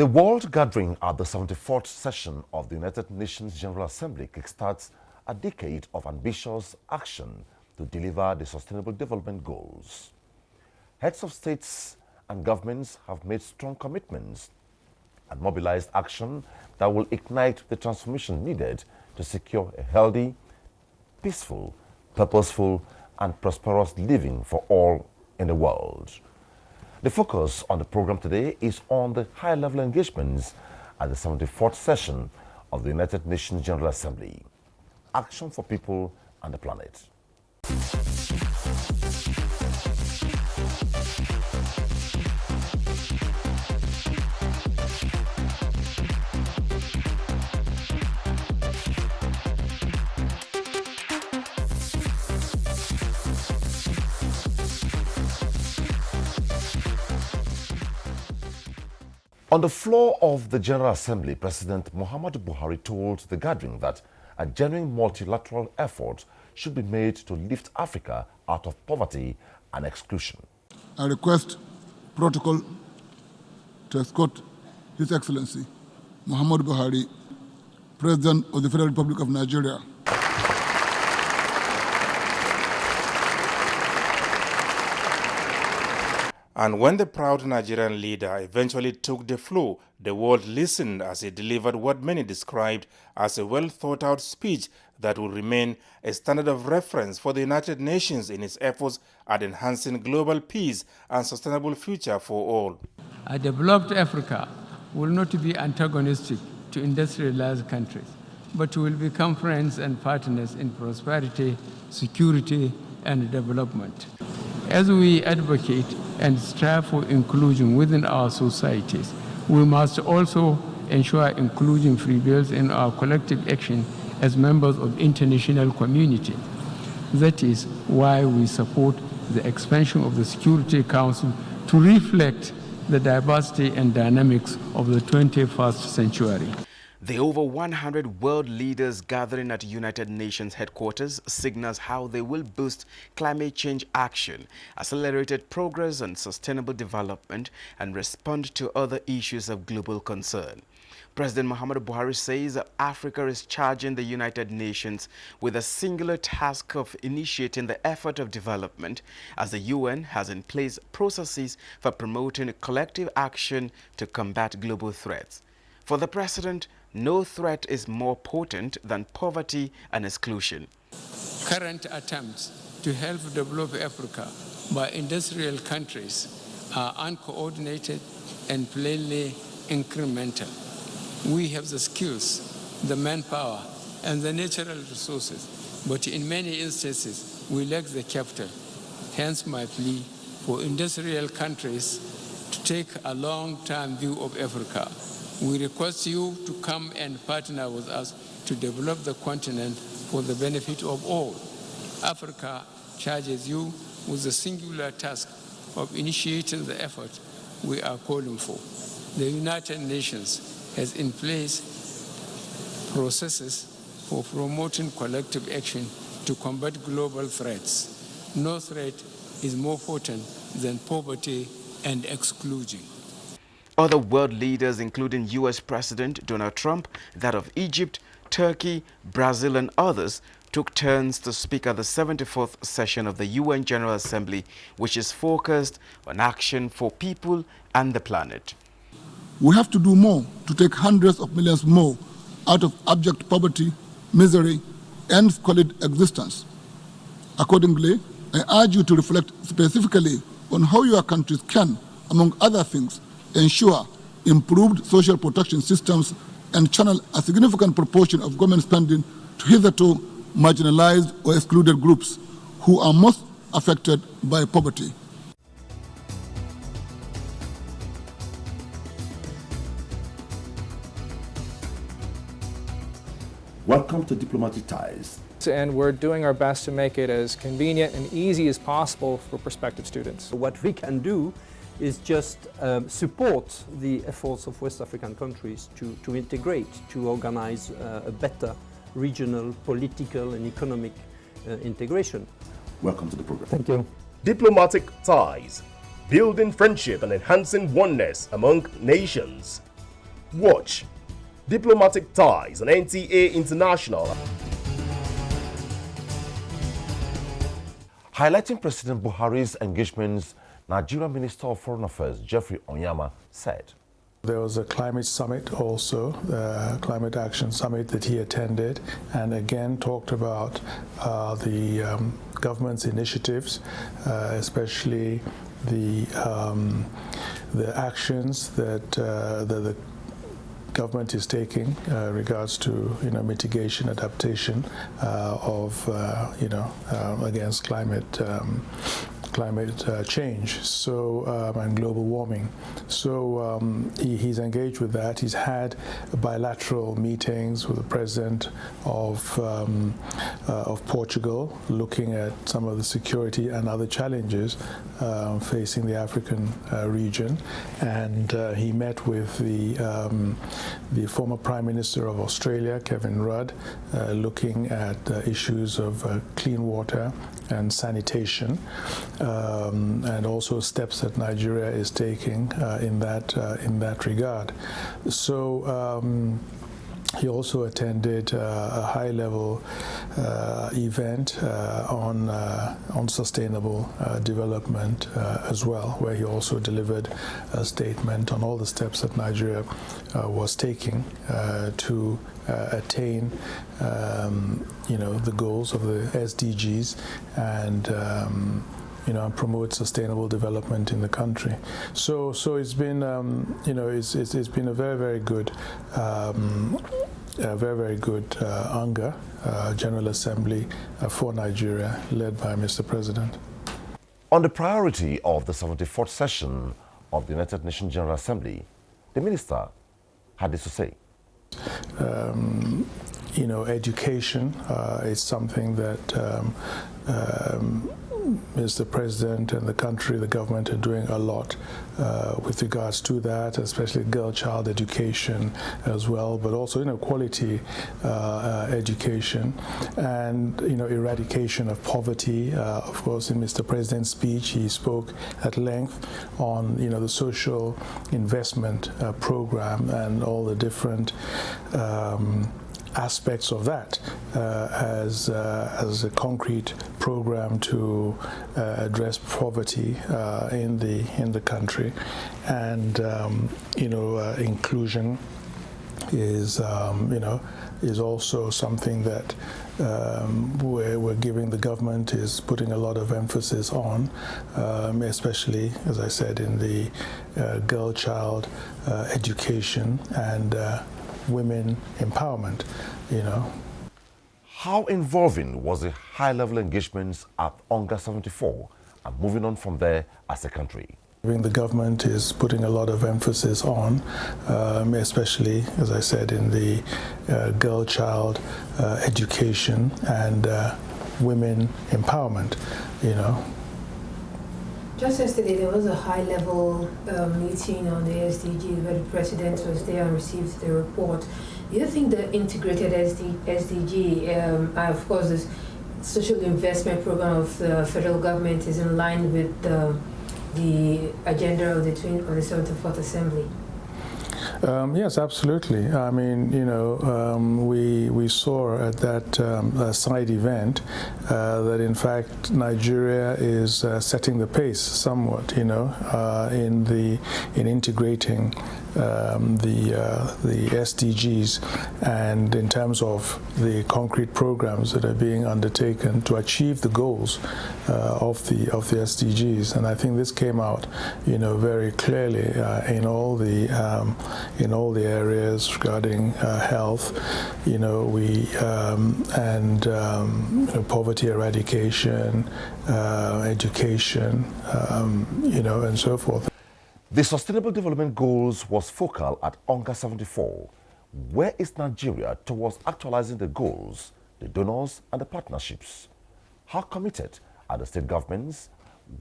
The World Gathering at the 74th session of the United Nations General Assembly kickstarts a decade of ambitious action to deliver the Sustainable Development Goals. Heads of states and governments have made strong commitments and mobilized action that will ignite the transformation needed to secure a healthy, peaceful, purposeful, and prosperous living for all in the world. The focus on the program today is on the high-level engagements at the 74th session of the United Nations General Assembly. Action for people and the planet. On the floor of the General Assembly, President Muhammadu Buhari told the gathering that a genuine multilateral effort should be made to lift Africa out of poverty and exclusion. I request protocol to escort His Excellency Muhammadu Buhari, President of the Federal Republic of Nigeria. And when the proud Nigerian leader eventually took the floor, the world listened as he delivered what many described as a well-thought-out speech that will remain a standard of reference for the United Nations in its efforts at enhancing global peace and sustainable future for all. A developed Africa will not be antagonistic to industrialized countries, but will become friends and partners in prosperity, security, and development. As we advocate and strive for inclusion within our societies, we must also ensure inclusion prevails in our collective action as members of the international community. That is why we support the expansion of the Security Council to reflect the diversity and dynamics of the 21st century. The over 100 world leaders gathering at United Nations headquarters signals how they will boost climate change action, accelerated progress on sustainable development, and respond to other issues of global concern. President Muhammadu Buhari says that Africa is charging the United Nations with a singular task of initiating the effort of development, as the UN has in place processes for promoting collective action to combat global threats. For the President, no threat is more potent than poverty and exclusion. Current attempts to help develop Africa by industrial countries are uncoordinated and plainly incremental. We have the skills, the manpower, and the natural resources, but in many instances, we lack the capital. Hence my plea for industrial countries to take a long-term view of Africa. We request you to come and partner with us to develop the continent for the benefit of all. Africa charges you with the singular task of initiating the effort we are calling for. The United Nations has in place processes for promoting collective action to combat global threats. No threat is more potent than poverty and exclusion. Other world leaders, including U.S. President Donald Trump, that of Egypt, Turkey, Brazil, and others, took turns to speak at the 74th session of the UN General Assembly, which is focused on action for people and the planet. We have to do more to take hundreds of millions more out of abject poverty, misery, and squalid existence. Accordingly, I urge you to reflect specifically on how your countries can, among other things, ensure improved social protection systems and channel a significant proportion of government spending to hitherto marginalized or excluded groups who are most affected by poverty. Welcome to Diplomatic Ties. And we're doing our best to make it as convenient and easy as possible for prospective students. What we can do is just support the efforts of West African countries to integrate, to organize a better regional, political and economic integration. Welcome to the program. Thank you. Diplomatic Ties, building friendship and enhancing oneness among nations. Watch. Diplomatic ties on NTA International. Highlighting President Buhari's engagements, Nigerian Minister of Foreign Affairs Geoffrey ONYEAMA said, there was a climate summit also, the climate action summit that he attended, and again talked about the government's initiatives, especially the actions that the government is taking regards to mitigation, adaptation of against climate change, and global warming. So he's engaged with that. He's had bilateral meetings with the president of Portugal, looking at some of the security and other challenges facing the African region. And he met with the former Prime Minister of Australia, Kevin Rudd, looking at issues of clean water and sanitation, and also steps that Nigeria is taking in that regard. So he also attended a high-level event on sustainable development as well, where he also delivered a statement on all the steps that Nigeria was taking to attain the goals of the SDGs and promote sustainable development in the country. So it's been it's been a very good UNGA General Assembly for Nigeria, led by Mr. President. On the priority of the 74th session of the United Nations General Assembly, the minister had this to say. Education is something that Mr. President and the country, the government are doing a lot with regards to that, especially girl-child education as well, but also quality education and eradication of poverty. Of course, in Mr. President's speech, he spoke at length on the social investment program and all the different aspects of that as a concrete program to address poverty in the country, and inclusion is also something that we're giving, the government is putting a lot of emphasis on, especially, as I said, in the girl-child education and women empowerment, How involving was the high-level engagements at UNGA 74 and moving on from there as a country? The government is putting a lot of emphasis on, especially, as I said, in the girl-child education and women empowerment, Just yesterday, there was a high-level meeting on the SDGs where the president was there and received the report. Do you think the integrated SDG, of course, this social investment program of the federal government is in line with the agenda of the 74th Assembly? Yes, absolutely. I mean, we saw at that side event that in fact Nigeria is setting the pace somewhat, in integrating the SDGs and in terms of the concrete programs that are being undertaken to achieve the goals of the SDGs. And I think this came out, very clearly in all the areas regarding health, poverty eradication, education, and so forth. The Sustainable Development Goals was focal at UNGA 74. Where is Nigeria towards actualizing the goals, the donors and the partnerships? How committed are the state governments?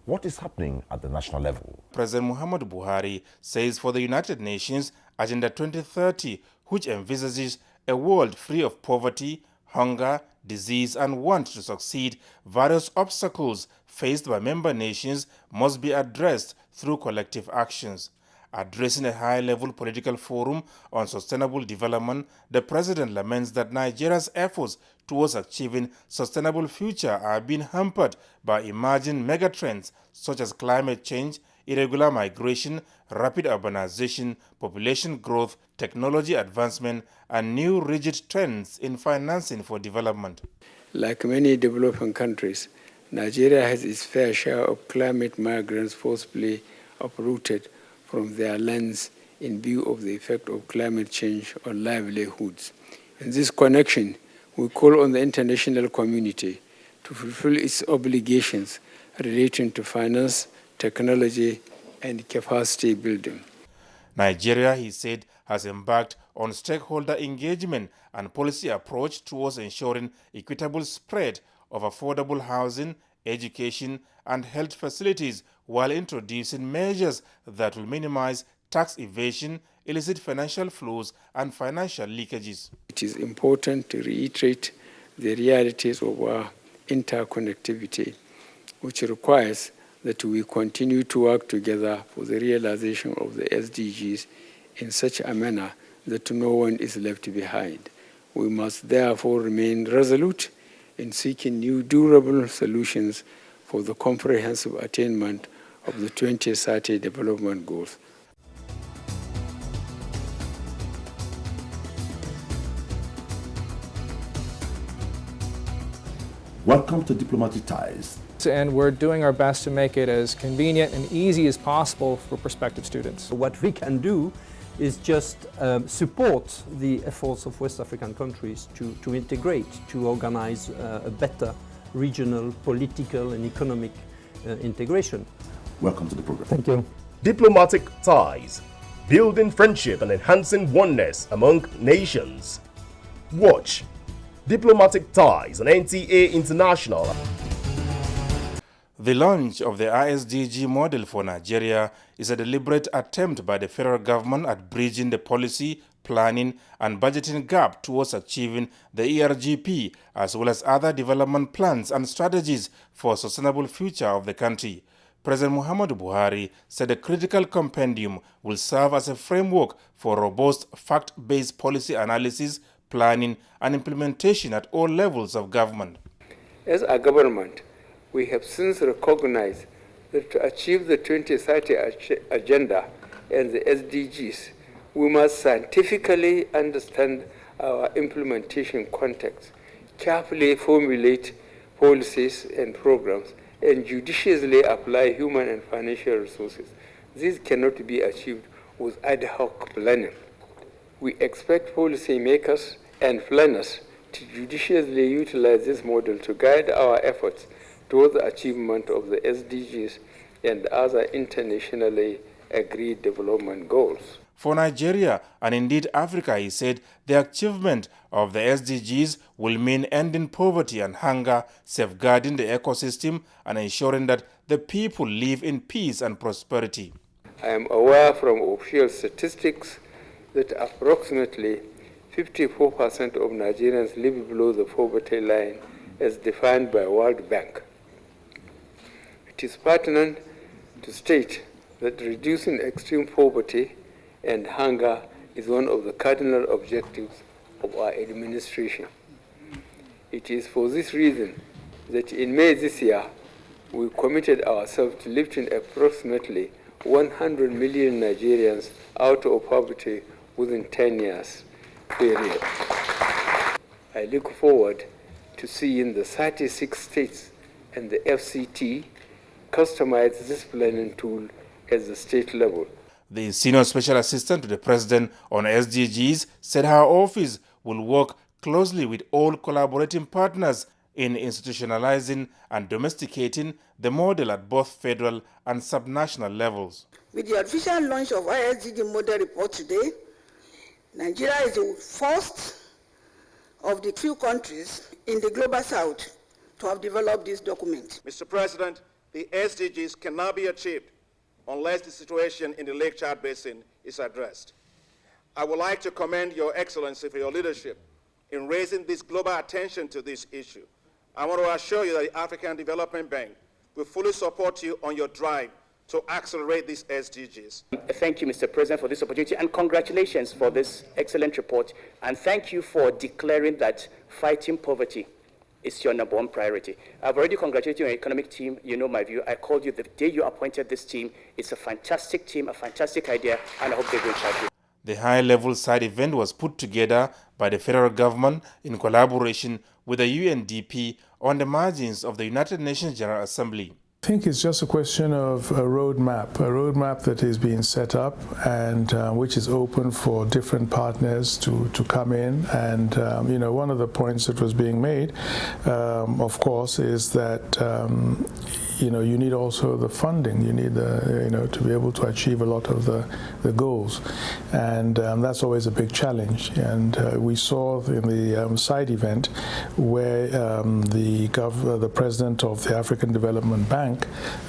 What is happening at the national level? President Muhammadu Buhari says for the United Nations Agenda 2030, which envisages a world free of poverty, hunger, disease and want to succeed, various obstacles faced by member nations must be addressed through collective actions. Addressing a high-level political forum on sustainable development, the president laments that Nigeria's efforts towards achieving sustainable future are being hampered by emerging megatrends such as climate change, irregular migration, rapid urbanization, population growth, technology advancement, and new rigid trends in financing for development. Like many developing countries, Nigeria has its fair share of climate migrants forcibly uprooted from their lands in view of the effect of climate change on livelihoods. In this connection, we call on the international community to fulfill its obligations relating to finance, technology, and capacity building. Nigeria, he said, has embarked on stakeholder engagement and policy approach towards ensuring equitable spread of affordable housing, education, and health facilities while introducing measures that will minimize tax evasion, illicit financial flows, and financial leakages. It is important to reiterate the realities of our interconnectivity, which requires that we continue to work together for the realization of the SDGs in such a manner that no one is left behind. We must therefore remain resolute in seeking new durable solutions for the comprehensive attainment of the 2030 development goals. Welcome to Diplomatic Ties. And we're doing our best to make it as convenient and easy as possible for prospective students. What we can do is just support the efforts of West African countries to integrate, to organize a better regional, political and economic integration. Welcome to the program. Thank you. Diplomatic Ties, building friendship and enhancing oneness among nations. Watch Diplomatic Ties on NTA International. The launch of the ISDG model for Nigeria is a deliberate attempt by the federal government at bridging the policy, planning, and budgeting gap towards achieving the ERGP, as well as other development plans and strategies for a sustainable future of the country. President Muhammadu Buhari said a critical compendium will serve as a framework for robust fact-based policy analysis, planning, and implementation at all levels of government. As a government, we have since recognized that to achieve the 2030 agenda and the SDGs, we must scientifically understand our implementation context, carefully formulate policies and programs, and judiciously apply human and financial resources. This cannot be achieved with ad hoc planning. We expect policymakers and planners to judiciously utilize this model to guide our efforts towards the achievement of the SDGs and other internationally agreed development goals. For Nigeria, and indeed Africa, he said, the achievement of the SDGs will mean ending poverty and hunger, safeguarding the ecosystem, and ensuring that the people live in peace and prosperity. I am aware from official statistics that approximately 54% of Nigerians live below the poverty line as defined by World Bank. It is pertinent to state that reducing extreme poverty and hunger is one of the cardinal objectives of our administration. It is for this reason that in May this year, we committed ourselves to lifting approximately 100 million Nigerians out of poverty within 10 years period. I look forward to seeing the 36 states and the FCT customize this planning tool at the state level. The Senior Special Assistant to the President on SDGs said her office will work closely with all collaborating partners in institutionalizing and domesticating the model at both federal and subnational levels. With the official launch of ISDG model report today, Nigeria is the first of the few countries in the Global South to have developed this document. Mr. President, the SDGs cannot be achieved unless the situation in the Lake Chad Basin is addressed. I would like to commend Your Excellency for your leadership in raising this global attention to this issue. I want to assure you that the African Development Bank will fully support you on your drive to accelerate these SDGs. Thank you, Mr. President, for this opportunity, and congratulations for this excellent report. And thank you for declaring that fighting poverty is your #1 priority. I've already congratulated your economic team. You know my view. I called you the day you appointed this team. It's a fantastic team, a fantastic idea, and I hope they will help you. The high-level side event was put together by the federal government in collaboration with the UNDP on the margins of the United Nations General Assembly. I think it's just a question of a roadmap that is being set up and which is open for different partners to come in. And one of the points that was being made, of course, is that you need also the funding. You need to be able to achieve a lot of the goals, and that's always a big challenge. And we saw in the side event where the president of the African Development Bank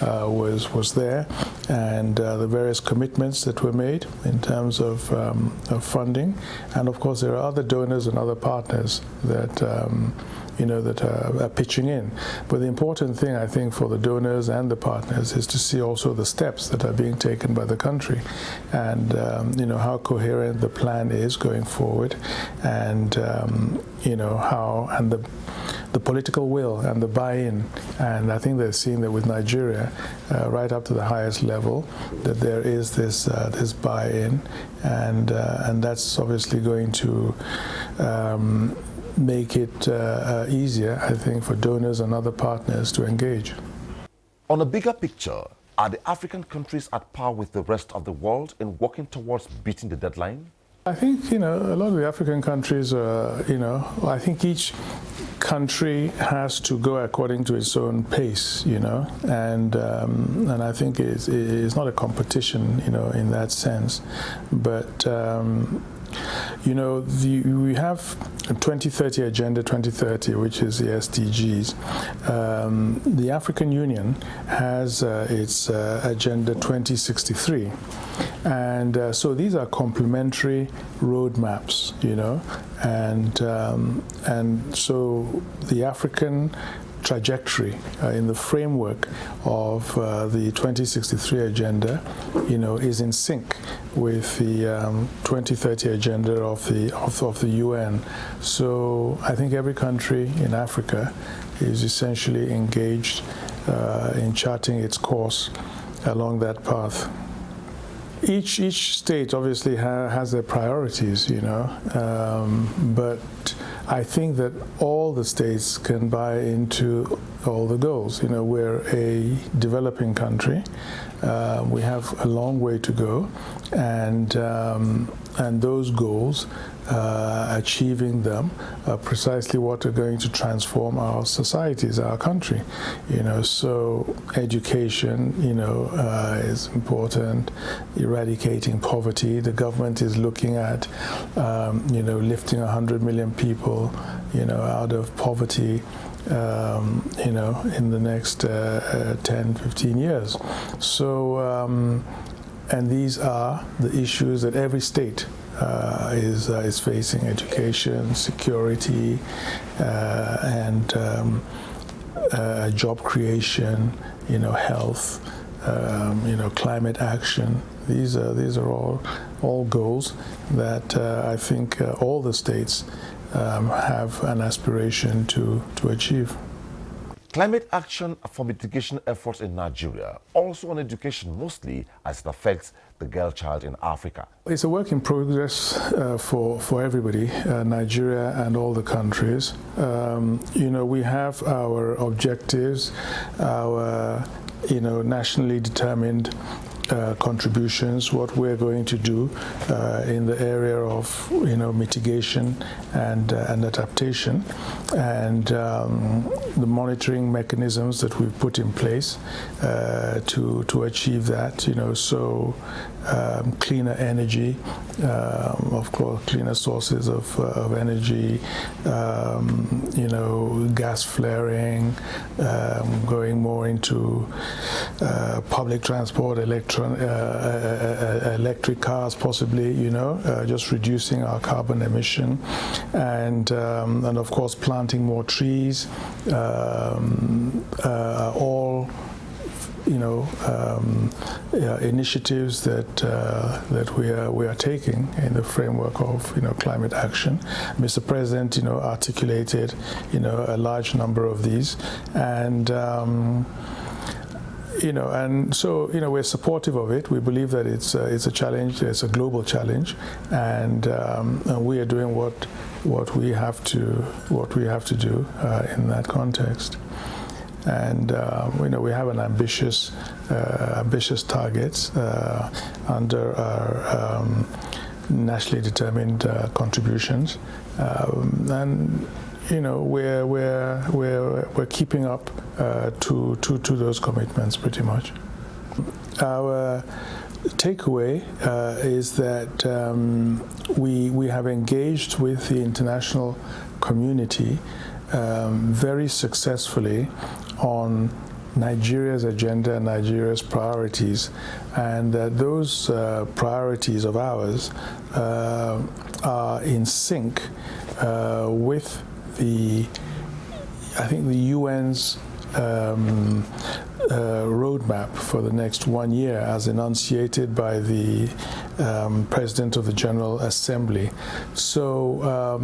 was there, and the various commitments that were made in terms of funding. And of course, there are other donors and other partners that that are pitching in. But the important thing, I think, for the donors and the partners is to see also the steps that are being taken by the country, and how coherent the plan is going forward, and the political will and the buy-in. And I think they're seeing that with Nigeria, right up to the highest level, that there is this buy-in, and that's obviously going to make it easier, I think, for donors and other partners to engage. On a bigger picture, are the African countries at par with the rest of the world in working towards beating the deadline? I think, a lot of the African countries, I think each country has to go according to its own pace, and I think it's not a competition, in that sense, but we have a 2030 Agenda 2030, which is the SDGs. The African Union has its Agenda 2063. And so these are complementary roadmaps, and so the African trajectory in the framework of the 2063 agenda, is in sync with the 2030 agenda of the UN. So I think every country in Africa is essentially engaged in charting its course along that path. Each state obviously has their priorities, but I think that all the states can buy into all the goals. We're a developing country. We have a long way to go, and those goals, achieving them, are precisely what are going to transform our societies, our country. So education, is important. Eradicating poverty. The government is looking at, lifting 100 million people, out of poverty. In the next 10, 15 years. So, and these are the issues that every state is facing: education, security, and job creation, health, climate action. These are all goals that I think all the states have an aspiration to achieve. Climate action for mitigation efforts in Nigeria, also on education mostly, as it affects the girl child in Africa. It's a work in progress for everybody, Nigeria and all the countries. We have our objectives, our nationally determined contributions, what we're going to do in the area of mitigation and adaptation, and the monitoring mechanisms that we've put in place to achieve that. So cleaner energy, of course, cleaner sources of energy, gas flaring, going more into public transport, electric cars, possibly, just reducing our carbon emission, and of course planting more trees, all initiatives that we are taking in the framework of climate action. Mr. President articulated a large number of these, and and so we're supportive of it. We believe that it's a challenge, it's a global challenge, and we are doing what we have to do in that context. And we have an ambitious targets under our nationally determined contributions, and we're keeping up to those commitments pretty much. Our takeaway is that we have engaged with the international community very successfully on Nigeria's agenda, Nigeria's priorities, and that those priorities of ours are in sync with the UN's roadmap for the next 1 year as enunciated by the President of the General Assembly. So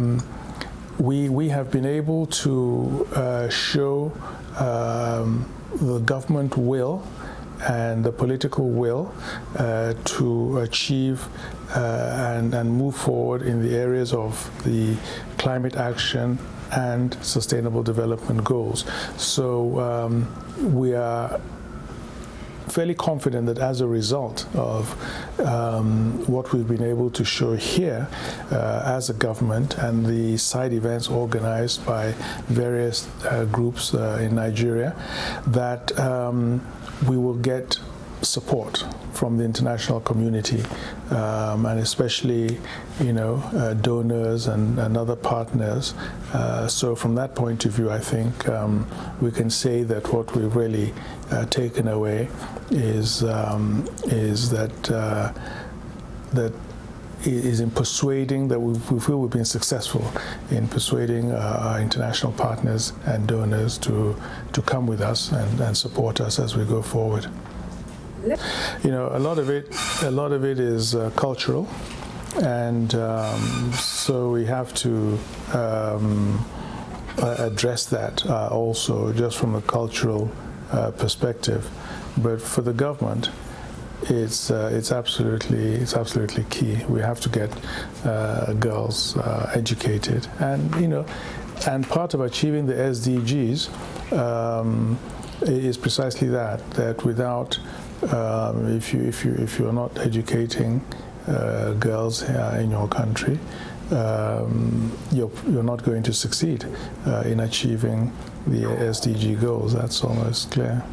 we have been able to show the government will and the political will to achieve and move forward in the areas of the climate action and sustainable development goals. So we are fairly confident that as a result of what we've been able to show here as a government and the side events organized by various groups in Nigeria, that we will get support from the international community, and especially donors and other partners. So from that point of view, I think we can say that what we've really taken away is that is in persuading that we feel we've been successful in persuading our international partners and donors to come with us and support us as we go forward. A lot of it is cultural, and so we have to address that also just from a cultural perspective. But for the government, it's absolutely key. We have to get girls educated, and part of achieving the SDGs is precisely that without if you're not educating girls in your country, you're not going to succeed in achieving the SDG goals. That's almost clear.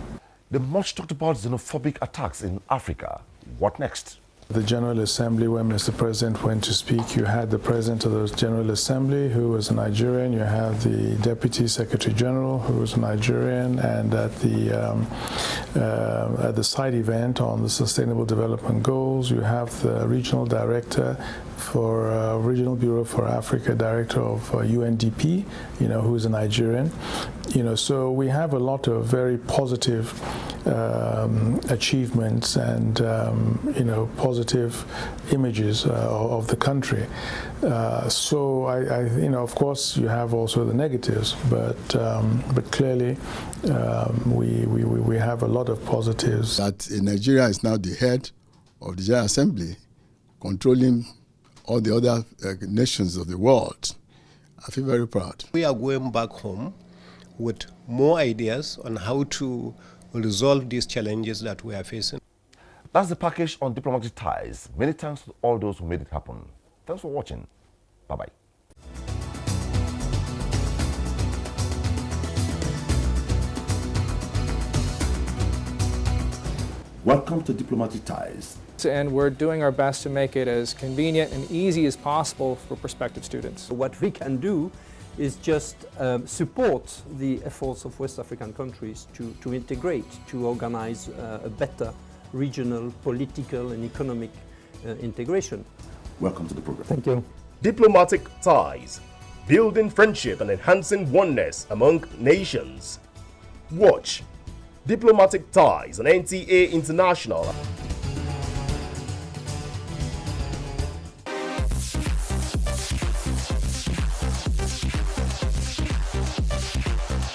The much talked about xenophobic attacks in Africa. What next? The General Assembly, when Mr. President went to speak, you had the President of the General Assembly, who was a Nigerian, you had the Deputy Secretary General, who was a Nigerian, and at the side event on the Sustainable Development Goals, you have the Regional Director for Regional Bureau for Africa, Director of UNDP, who is a Nigerian. So we have a lot of very positive achievements and positive images of the country. So of course, you have also the negatives, but clearly we have a lot of positives. That Nigeria is now the head of the General Assembly, controlling all the other nations of the world. I feel very proud. We are going back home with more ideas on how to resolve these challenges that we are facing. That's the package on diplomatic ties. Many thanks to all those who made it happen. Thanks for watching. Bye-bye. Welcome to Diplomatic Ties. And we're doing our best to make it as convenient and easy as possible for prospective students. What we can do is just support the efforts of West African countries to integrate, to organize a better regional, political and economic integration. Welcome to the program. Thank you. Diplomatic Ties, building friendship and enhancing oneness among nations. Watch, Diplomatic Ties on NTA International.